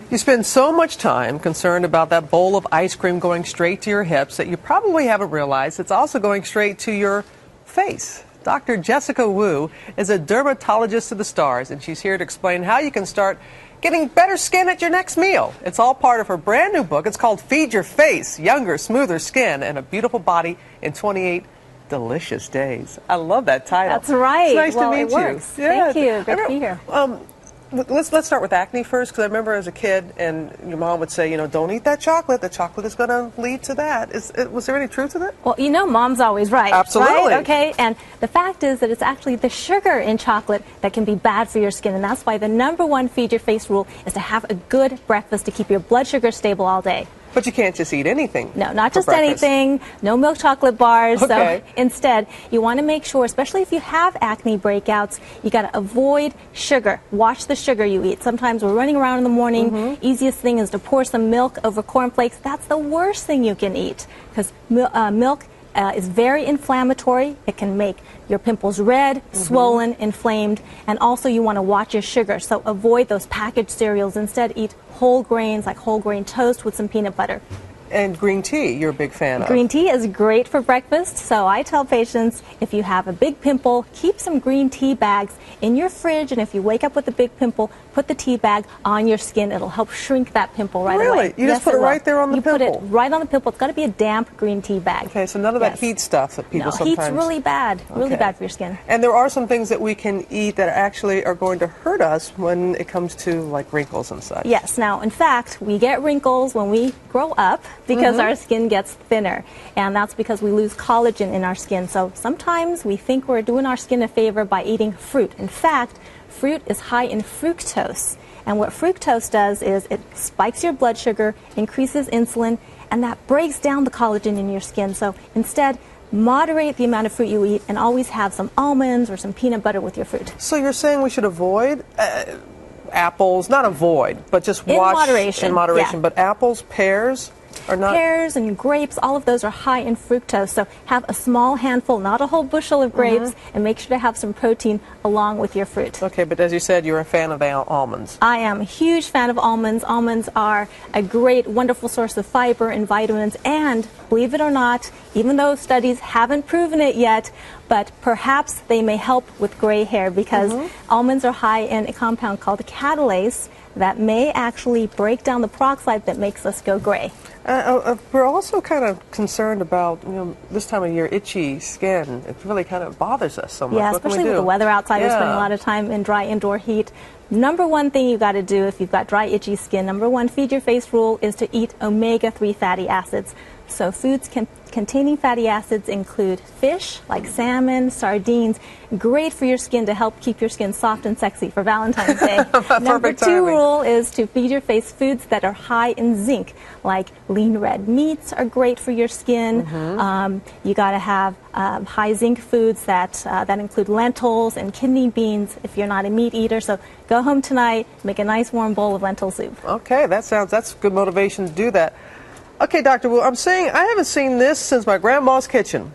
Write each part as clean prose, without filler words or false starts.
You spend so much time concerned about that bowl of ice cream going straight to your hips that you probably haven't realized it's also going straight to your face. Dr. Jessica Wu is a dermatologist to the stars, and she's here to explain how you can start getting better skin at your next meal. It's all part of her brand new book. It's called Feed Your Face, Younger, Smoother Skin, and a Beautiful Body in 28 Delicious Days. I love that title. That's right. It's nice well, to meet it works. you. Yeah. Thank you. Good to be here. Let's start with acne first, because I remember as a kid, and your mom would say, don't eat that chocolate. The chocolate is going to lead to that. Was there any truth to that? Well, mom's always right. Absolutely. Right? Okay, and the fact is that it's actually the sugar in chocolate that can be bad for your skin, and that's why the #1 Feed Your Face rule is to have a good breakfast to keep your blood sugar stable all day. But you can't just eat anything. No, not just breakfast. anything. No milk chocolate bars. Okay. So instead, you want to make sure, especially if you have acne breakouts, you got to avoid sugar. Watch the sugar you eat. Sometimes we're running around in the morning. Easiest thing is to pour some milk over cornflakes. That's the worst thing you can eat, because milk is very inflammatory. It can make your pimples red, swollen, inflamed, and also you want to watch your sugar. So avoid those packaged cereals. Instead, eat whole grains like whole grain toast with some peanut butter. And green tea, you're a big fan of. Green tea is great for breakfast, so I tell patients if you have a big pimple, keep some green tea bags in your fridge, and if you wake up with a big pimple, put the tea bag on your skin. It'll help shrink that pimple right away. Really? You just put it right there on the pimple? You put it right on the pimple. It's got to be a damp green tea bag. Okay, so none of that heat stuff that people sometimes... No, heat's really bad. Really bad for your skin. And there are some things that we can eat that actually are going to hurt us when it comes to like wrinkles and such. Yes. Now, in fact, we get wrinkles when we grow up because our skin gets thinner, and that's because we lose collagen in our skin. So sometimes we think we're doing our skin a favor by eating fruit. In fact, fruit is high in fructose, and what fructose does is it spikes your blood sugar, increases insulin, and that breaks down the collagen in your skin. So instead, moderate the amount of fruit you eat and always have some almonds or some peanut butter with your fruit. So you're saying we should avoid apples, not avoid, but just watch in moderation. But apples, pears are not. Pears and grapes, all of those are high in fructose. So have a small handful, not a whole bushel of grapes, and make sure to have some protein along with your fruit. Okay, but as you said, you're a fan of almonds. I am a huge fan of almonds. Almonds are a great, wonderful source of fiber and vitamins, and believe it or not, even though studies haven't proven it yet, but perhaps they may help with gray hair, because almonds are high in a compound called catalase that may actually break down the peroxide that makes us go gray. We're also kind of concerned about, this time of year, itchy skin. It really kind of bothers us so much. Yeah, what can we especially with do? the weather outside. We're spending a lot of time in dry indoor heat. #1 thing you got to do if you've got dry, itchy skin, #1 Feed Your Face rule is to eat omega-3 fatty acids. So foods containing fatty acids include fish, like salmon, sardines, great for your skin to help keep your skin soft and sexy for Valentine's Day. #2 rule is to feed your face foods that are high in zinc, like lean red meats are great for your skin. You got to have high zinc foods that include lentils and kidney beans if you're not a meat eater. So go home tonight, make a nice warm bowl of lentil soup. Okay, that's good motivation to do that. Okay, Dr. Wu, I'm saying I haven't seen this since my grandma's kitchen.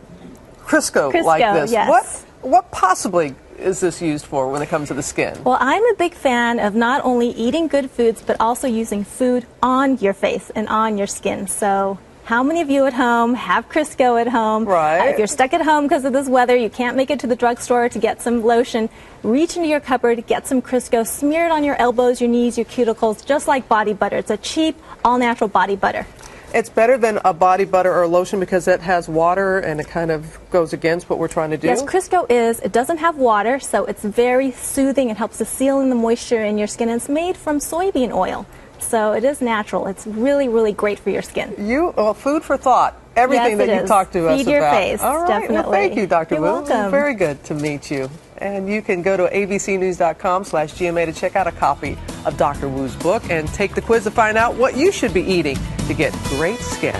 Crisco like this. Yes. What possibly is this used for when it comes to the skin? Well, I'm a big fan of not only eating good foods, but also using food on your face and on your skin. So how many of you at home have Crisco at home? Right. If you're stuck at home because of this weather, you can't make it to the drugstore to get some lotion, reach into your cupboard, get some Crisco, smear it on your elbows, your knees, your cuticles, just like body butter. It's a cheap, all-natural body butter. It's better than a body butter or a lotion because it has water and it kind of goes against what we're trying to do? Yes, Crisco it doesn't have water, so it's very soothing. It helps to seal in the moisture in your skin. It's made from soybean oil, so it is natural. It's really, really great for your skin. Food for thought. Everything that you talked to us about. Feed your face, all right. definitely. Well, thank you, Dr. Wu. You're welcome. Very good to meet you. And you can go to abcnews.com/GMA to check out a copy of Dr. Wu's book and take the quiz to find out what you should be eating to get great skin.